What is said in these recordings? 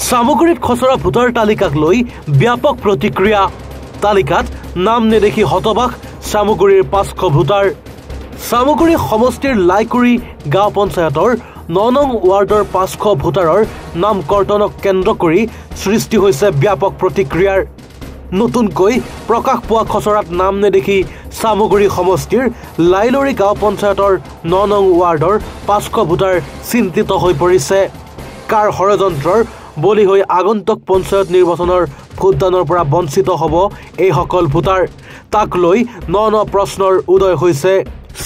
সামগুৰিত খচৰা ভোটাৰ তালিকাক লৈ ব্যাপক প্ৰতিক্ৰিয়া। তালিকাত নাম নেদেখি হতবাক সামগুৰিৰ 500 ভোটাৰ। সামগুৰি সমষ্টিৰ লাইকুৰি গাঁও পঞ্চায়তৰ 9 নং ৱাৰ্ডৰ 500 ভোটাৰৰ নাম কৰ্তনক কেন্দ্ৰ কৰি সৃষ্টি হৈছে ব্যাপক প্ৰতিক্ৰিয়াৰ। নতুনকৈ প্ৰকাশ পোৱা খচৰাত নাম নেদেখি সামগুৰি সমষ্টিৰ লাইলৰি গাঁও পঞ্চায়তৰ 9 নং ৱাৰ্ডৰ 500 ভোটাৰ চিন্তিত হৈ পৰিছে। কাৰ ষড়যন্ত্ৰৰ বলি হৈ আগন্তুক পঞ্চায়ত নিৰ্বাচনৰ ভোটদানৰ পৰা বঞ্চিত হ'ব এইসকল ভোটাৰ, তাক লৈ ন প্ৰশ্নৰ উদয় হৈছে।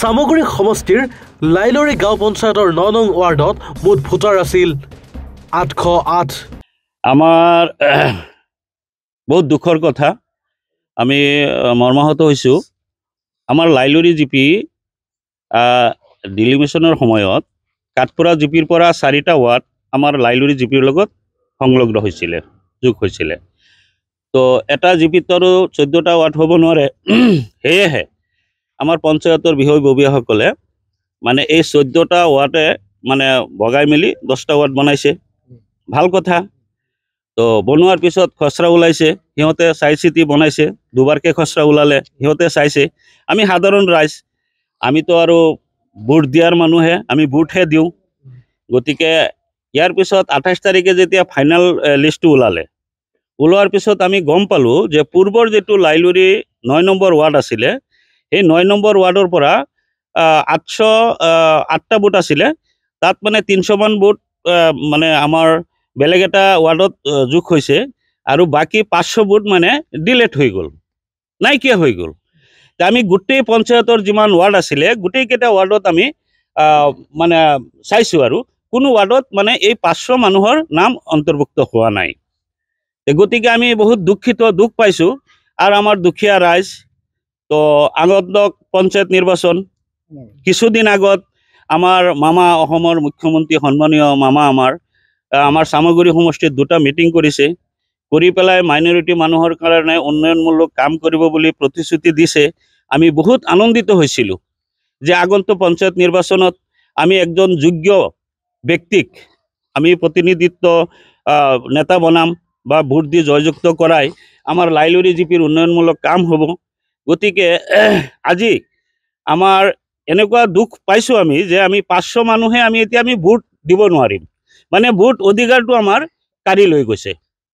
সামগুৰি সমষ্টিৰ লাইলৰি গাঁও পঞ্চায়তৰ 9 নং ৱাৰ্ডত মুঠ ভোটাৰ আছিল 808। আমাৰ বহুত দুখৰ কথা, আমি মৰ্মাহত হৈছোঁ। আমাৰ লাইলৰি জিপি ডিলিমিশ্যনৰ সময়ত কাঠপুৰা জিপিৰ পৰা 4টা ৱাৰ্ড আমাৰ লাইলৰি জিপিৰ লগত সংলগ্ন হৈছিলে, যোগ হৈছিলে। তো এটা জিপিত আৰু 14টা ৱাৰ্ড হ'ব নোৱাৰে। সেয়েহে আমাৰ পঞ্চায়তৰ বিষয়ববীয়াসকলে মানে এই 14টা ৱাৰ্ডে মানে ভগাই মেলি 10টা ৱাৰ্ড বনাইছে। ভাল কথা। তো বনোৱাৰ পিছত খচৰা ওলাইছে, সিহঁতে চাই চিতি বনাইছে। দুবাৰকৈ খচৰা ওলালে, সিহঁতে চাইছে। আমি সাধাৰণ ৰাইজ, আমিতো আৰু ভোট দিয়াৰ মানুহে, আমি ভোটহে দিওঁ। গতিকে ইয়াৰ পিছত 28 তাৰিখে যেতিয়া ফাইনেল লিষ্টটো ওলোৱাৰ পিছত আমি গম পালোঁ যে পূৰ্বৰ যিটো লাইলৰি 9 নম্বৰ ৱাৰ্ড আছিলে, সেই 9 নম্বৰ ৱাৰ্ডৰ পৰা 808টা ভোট আছিলে, তাত মানে 300 মান ভোট মানে আমাৰ বেলেগ এটা ৱাৰ্ডত যোগ হৈছে, আৰু বাকী 500 ভোট মানে ডিলেট হৈ গ'ল, নাইকিয়া হৈ গ'ল। আমি গোটেই পঞ্চায়তৰ যিমান ৱাৰ্ড আছিলে, গোটেইকেইটা ৱাৰ্ডত আমি মানে চাইছোঁ, আৰু কোনো ৱাৰ্ডত মানে এই 500 মানুহৰ নাম অন্তৰ্ভুক্ত হোৱা নাই। গতিকে আমি বহুত দুখ পাইছোঁ। আৰু আমাৰ দুখীয়া ৰাইজ, তো আগন্তুক পঞ্চায়ত নিৰ্বাচন, কিছুদিন আগত আমাৰ মামা, অসমৰ মুখ্যমন্ত্ৰী সন্মানীয় মামা আমাৰ সামগুৰি সমষ্টিত 2টা মিটিং কৰিছে, কৰি পেলাই মাইনৰিটি মানুহৰ কাৰণে উন্নয়নমূলক কাম কৰিব বুলি প্ৰতিশ্ৰুতি দিছে। আমি বহুত আনন্দিত হৈছিলোঁ যে আগন্তুক পঞ্চায়ত নিৰ্বাচনত আমি একজন যোগ্য ব্যক্তিক আমি প্ৰতিনিধিত্ব নেতা বনাম বা ভোট দি জয়যুক্ত কৰাই আমাৰ লাইলৰি জিপিৰ উন্নয়নমূলক কাম হ'ব। গতিকে আজি আমাৰ এনেকুৱা দুখ পাইছোঁ আমি যে আমি 500 মানুহে এতিয়া আমি ভোট দিব নোৱাৰিম, মানে ভোট অধিকাৰটো আমাৰ কাঢ়ি লৈ গৈছে।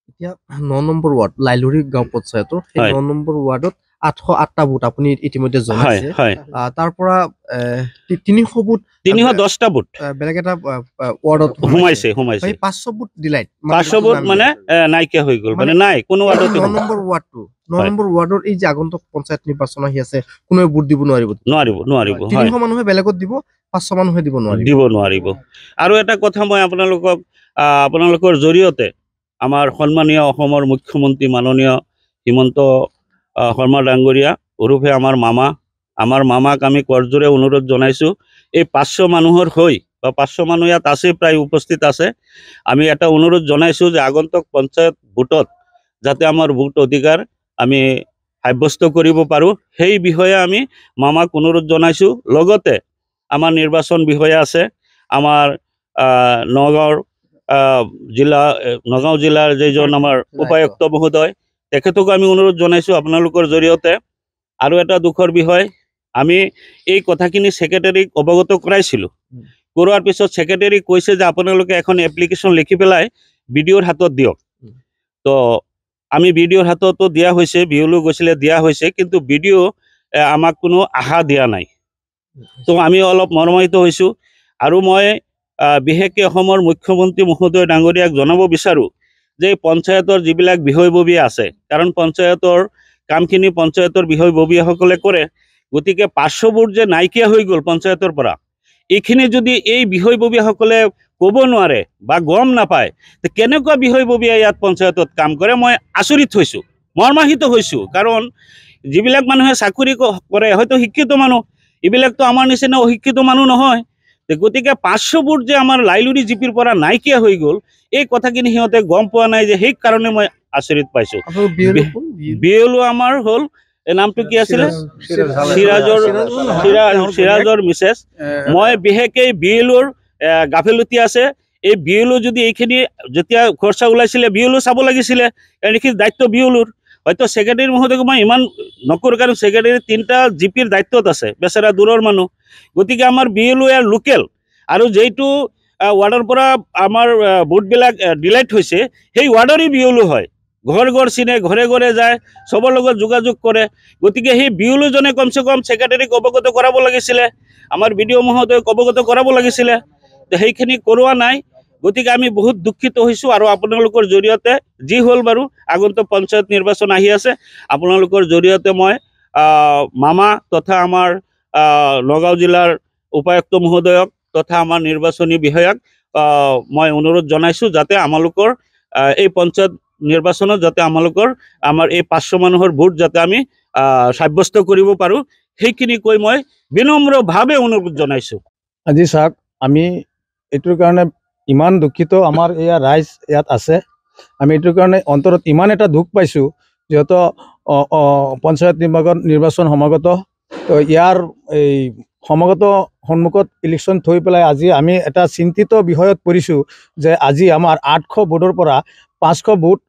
এতিয়া 9 নম্বৰ ৱাৰ্ড লাইলৰি গাঁও পঞ্চায়তৰ সেই 9 নম্বৰ ৱাৰ্ডত 808টা ভোট আপুনি ইতিমধ্যে জনাইছে। তাৰ পৰা 300 ভোট, 310টা ভোট বেলেগ এটা ৱাৰ্ডত সোমাইছে। 500 ভোট ডিলাইট, 500 ভোট মানে নাইকিয়া হৈ গ'ল, মানে নাই কোনো ৱাৰ্ডত। 9 নম্বৰ ৱাৰ্ডটো, 9 নম্বৰ ৱাৰ্ডৰ এই যে আগন্তুক পঞ্চায়ত নিৰ্বাচন আহি আছে, কোনোৱে ভোট দিব নোৱাৰিব। 300 মানুহে বেলেগত দিব, 500 মানুহে দিব নোৱাৰিব। আৰু এটা কথা মই আপোনালোকৰ জৰিয়তে আমাৰ সন্মানীয় অসমৰ মুখ্যমন্ত্ৰী মাননীয় হিমন্ত শৰ্মা ডাঙৰীয়া ওৰফে আমাৰ মামাক আমি কৰজোৰে অনুৰোধ জনাইছোঁ, এই 500 মানুহৰ হৈ বা 500 মানুহ ইয়াত আছে, প্ৰায় উপস্থিত আছে। আমি এটা অনুৰোধ জনাইছোঁ যে আগন্তুক পঞ্চায়ত ভোটত যাতে আমাৰ ভোট অধিকাৰ আমি সাব্যস্ত কৰিব পাৰোঁ, সেই বিষয়ে আমি মামাক অনুৰোধ জনাইছোঁ। লগতে আমাৰ নিৰ্বাচন বিষয়া আছে, আমাৰ নগাঁও জিলাৰ যিজন আমাৰ উপায়ুক্ত মহোদয়, তেখেতকো আমি অনুৰোধ জনাইছোঁ আপোনালোকৰ জৰিয়তে। আৰু এটা দুখৰ বিষয়, আমি এই কথাখিনি ছেক্ৰেটাৰীক অৱগত কৰোৱাৰ পিছত ছেক্ৰেটাৰী কৈছে যে আপোনালোকে এখন এপ্লিকেশ্যন লিখি পেলাই BDOৰ হাতত দিয়ক। তো আমি BDOৰ হাততো দিয়া হৈছে, বিয়লৈ গৈছিলে দিয়া হৈছে, কিন্তু BDO আমাক কোনো আশা দিয়া নাই। তো আমি অলপ মৰ্মাহিত হৈছোঁ। আৰু মই বিশেষকৈ অসমৰ মুখ্যমন্ত্ৰী মহোদয় ডাঙৰীয়াক জনাব বিচাৰোঁ যে পঞ্চায়তৰ যিবিলাক বিষয়ববীয়া আছে, কাৰণ পঞ্চায়তৰ কামখিনি পঞ্চায়তৰ বিষয়ববীয়াসকলে কৰে, গতিকে 500 ভোট যে নাইকিয়া হৈ গ'ল পঞ্চায়তৰ পৰা, এইখিনি যদি এই বিষয়ববীয়াসকলে ক'ব নোৱাৰে বা গম নাপায়, কেনেকুৱা বিষয়ববীয়া ইয়াত পঞ্চায়তত কাম কৰে, মই আচৰিত হৈছোঁ, মৰ্মাহিত হৈছোঁ। কাৰণ যিবিলাক মানুহে চাকৰি কৰে হয়তো শিক্ষিত মানুহ, এইবিলাকতো আমাৰ নিচিনা অশিক্ষিত মানুহ নহয়। গতিকে 500 ভোট যে আমাৰ লাইলৰি জিপিৰ পৰা নাইকিয়া হৈ গ'ল, এই কথাখিনি সিহঁতে গম পোৱা নাই, যে সেই কাৰণে মই আচৰিত পাইছোঁ। BLO আমাৰ হ'ল, নামটো কি আছিলে, চিৰাজৰ মিছেছ। মই বিশেষকৈ BLOৰ গাফিলতি আছে, এই BLO যদি এইখিনি যেতিয়া খৰচা ওলাইছিলে BLO চাব লাগিছিলে, কাৰণ এইখিনি দায়িত্ব BLOৰ। হয়তো সেক্ৰেটাৰী মহোদয়ক মই ইমান নকৰোঁ, কাৰণ সেক্ৰেটাৰী 3টা GPৰ দায়িত্বত আছে, বেচেৰা দূৰৰ মানুহ। গতিকে আমাৰ BLO ইয়াৰ লোকেল, আৰু যেইটো ৱাৰ্ডৰ পৰা আমাৰ ভোটবিলাক ডিলাইট হৈছে সেই ৱাৰ্ডৰে BLO হয়। ঘৰ ঘৰ চিনে, ঘৰে ঘৰে যায়, চবৰ লগত যোগাযোগ কৰে। গতিকে সেই BLO জনে কমচে কম সেক্ৰেটাৰীক অৱগত কৰাব লাগিছিলে, আমাৰ BDO মহোদয়ক অৱগত কৰাব লাগিছিলে। তো সেইখিনি কৰোৱা নাই। গতিকে আমি বহুত দুখিত হৈছোঁ, আৰু আপোনালোকৰ জৰিয়তে যি হ'ল বাৰু, আগন্তুক পঞ্চায়ত নিৰ্বাচন আহি আছে, আপোনালোকৰ জৰিয়তে মই মামা তথা আমাৰ নগাঁও জিলাৰ উপায়ুক্ত মহোদয়ক তথা আমাৰ নিৰ্বাচনী বিষয়াক মই অনুৰোধ জনাইছোঁ, যাতে আমালোকৰ এই পঞ্চায়ত নিৰ্বাচনত যাতে আমালোকৰ আমাৰ এই 500 মানুহৰ ভোট যাতে আমি সাব্যস্ত কৰিব পাৰোঁ, সেইখিনি কৈ মই বিনম্ৰভাৱে অনুৰোধ জনাইছোঁ। আজি চাওক, আমি এইটোৰ কাৰণে ইমান দুখিত, আমাৰ এয়া ৰাইজ ইয়াত আছে। আমি এইটোৰ কাৰণে অন্তৰত ইমান এটা দুখ পাইছোঁ, যিহেতু পঞ্চায়ত নিৰ্বাচন সমাগত, তো ইয়াৰ এই সমাগত সন্মুখত ইলেকশ্যন থৈ পেলাই আজি আমি এটা চিন্তিত বিষয়ত পৰিছোঁ যে আজি আমাৰ 800 ভোটৰ পৰা 500 ভোট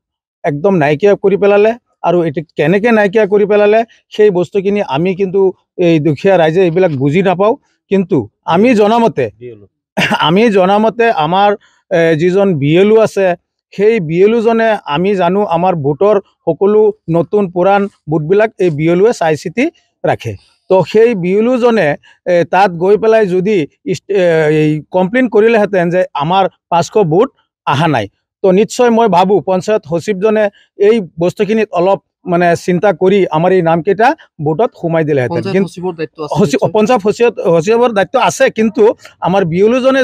একদম নাইকিয়া কৰি পেলালে। আৰু এইটো কেনেকৈ নাইকিয়া কৰি পেলালে সেই বস্তুখিনি আমি কিন্তু এই দুখীয়া ৰাইজে এইবিলাক বুজি নাপাওঁ। কিন্তু আমি জনামতে আমাৰ যিজন BLO আছে, সেই BLO জনে আমি জানো আমাৰ ভোটৰ সকলো নতুন পুৰাণ ভোটবিলাক এই BLOৱে চাই চিতি ৰাখে। তো সেই BLO জনে তাত গৈ পেলাই যদি কমপ্লেইন কৰিলেহেঁতেন যে আমাৰ 500 ভোট অহা নাই, তো নিশ্চয় মই ভাবোঁ পঞ্চায়ত সচিবজনে এই বস্তুখিনিত অলপ মানে চিন্তা কৰি আমাৰ এই নামকেইটা ভোটত সোমাই দিলেহেঁতেন। পঞ্চায়ত সচিবৰ দায়িত্ব আছে, কিন্তু আমাৰ BLO জনে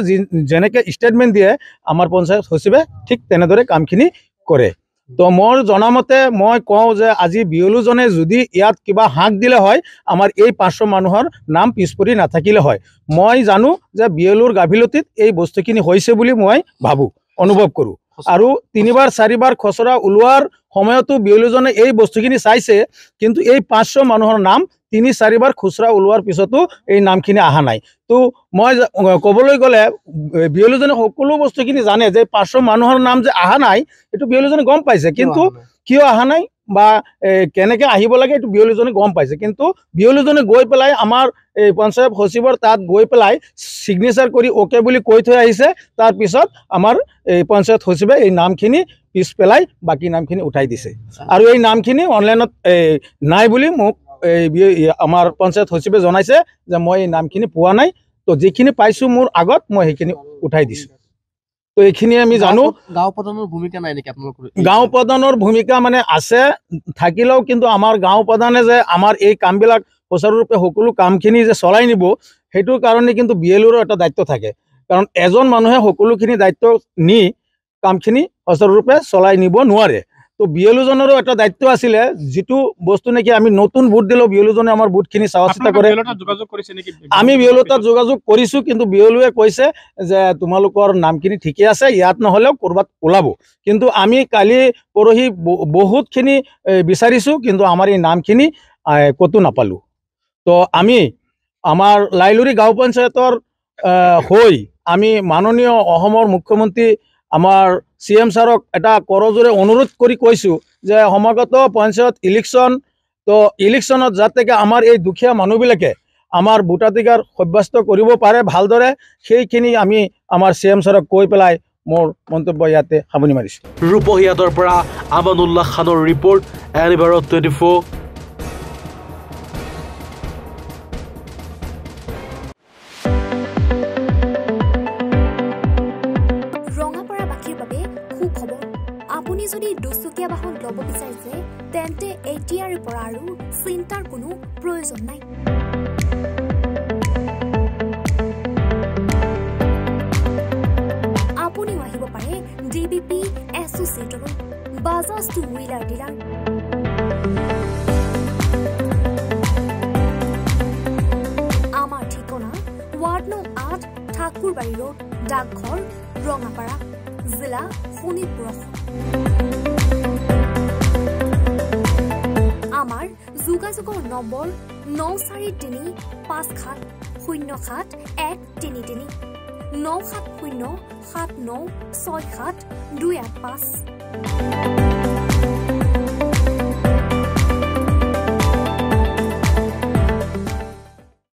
যেনেকৈ ষ্টেটমেণ্ট দিয়ে আমাৰ পঞ্চায়ত সচিবে ঠিক তেনেদৰে কামখিনি কৰে। তো মোৰ জনামতে মই কওঁ যে আজি BLO জনে যদি ইয়াত কিবা হাক দিলে হয়, আমাৰ এই 500 মানুহৰ নাম পিছ পৰি নাথাকিলে হয়। মই জানো যে BLOৰ গাফিলতিত এই বস্তুখিনি হৈছে বুলি মই ভাবোঁ, অনুভৱ কৰোঁ। আৰু 3বাৰ 4বাৰ খচৰা ওলোৱাৰ সময়তো BLO জনে এই বস্তুখিনি চাইছে, কিন্তু এই 500 মানুহৰ নাম 3-4বাৰ খুচৰা ওলোৱাৰ পিছতো এই নামখিনি অহা নাই। তো মই ক'বলৈ গ'লে BLO জনে সকলো বস্তুখিনি জানে যে 500 মানুহৰ নাম যে অহা নাই, এইটো BLO জনে গম পাইছে, কিন্তু কিয় অহা নাই বা কেনেকৈ আহিব লাগে এইটো BLO জনে গম পাইছে। কিন্তু BLO জনে গৈ পেলাই আমাৰ এই পঞ্চায়ত সচিবৰ তাত গৈ পেলাই ছিগনেচাৰ কৰি অ'কে বুলি কৈ থৈ আহিছে। তাৰপিছত আমাৰ এই পঞ্চায়ত সচিবে এই নামখিনি পিছ পেলাই বাকী নামখিনি উঠাই দিছে, আৰু এই নামখিনি অনলাইনত নাই বুলি মোক আমাৰ পঞ্চায়ত সচিবে জনাইছে যে মই এই নামখিনি পোৱা নাই। তো যিখিনি পাইছোঁ মোৰ আগত মই সেইখিনি উঠাই দিছোঁ। তো এইখিনি আমি জানো। গাঁও প্ৰধানৰ ভূমিকা নাই নেকি আপোনালোকৰ? গাঁও প্ৰধানৰ ভূমিকা মানে আছে থাকিলেও, কিন্তু আমাৰ গাঁও প্ৰধানে যে আমাৰ এই কামবিলাক সুচাৰুৰূপে সকলো কামখিনি যে চলাই নিব, সেইটোৰ কাৰণে কিন্তু BLOৰো এটা দায়িত্ব থাকে। কাৰণ এজন মানুহে সকলোখিনি দায়িত্ব নি কামখিনি সুচাৰুৰূপে চলাই নিব নোৱাৰে। তো BLO জনেৰো এটা দায়িত্ব আছিলে, যিটো বস্তু নেকি আমি নতুন ভোট দিলেও BLO জনে আমাৰ ভোটখিনি চোৱা চিতা কৰে। আমি BLO তাত যোগাযোগ কৰিছোঁ, কিন্তু BLOৱে কৈছে যে তোমালোকৰ নামখিনি ঠিকে আছে, ইয়াত নহ'লেও ক'ৰবাত ওলাব। কিন্তু আমি কালি পৰহি বহুতখিনি বিচাৰিছোঁ, কিন্তু আমাৰ এই নামখিনি ক'তো নাপালোঁ। তো আমি আমাৰ লাইলুৰি গাঁও পঞ্চায়তৰ হৈ আমি মাননীয় অসমৰ মুখ্যমন্ত্ৰী আমাৰ CM ছাৰক এটা কৰজোৰে অনুৰোধ কৰি কৈছোঁ যে সমাগত পঞ্চায়ত ইলেকশ্যন, তো ইলেকশ্যনত যাতে আমাৰ এই দুখীয়া মানুহবিলাকে আমাৰ ভোটাধিকাৰ সাব্যস্ত কৰিব পাৰে ভালদৰে, সেইখিনি আমি আমাৰ CM ছাৰক কৈ পেলাই মোৰ মন্তব্য ইয়াতে সামৰণি মাৰিছোঁ। ৰূপহীয়াতৰ পৰা আমানুল্লাহ খানৰ ৰিপৰ্ট, এনিভাৰত 24। আপুনি যদি দুচকীয়া বাহন ল'ব বিচাৰিছে, তেন্তে এতিয়াৰে পৰা আৰু চিন্তাৰ কোনো প্ৰয়োজন নাই। আপুনিও আহিব পাৰে DBP এছ'চিয়েটৰ বাজাজ টু হুইলাৰ ডিলাৰ। আমাৰ ঠিকনা ৱাৰ্ড নং 8, ঠাকুৰবাৰী ৰোড, ডাকঘৰ, ৰঙাপাৰা, জিলা শোণিতপুৰ। আমাৰ যোগাযোগৰ নম্বৰ 9435707133। 9707967 285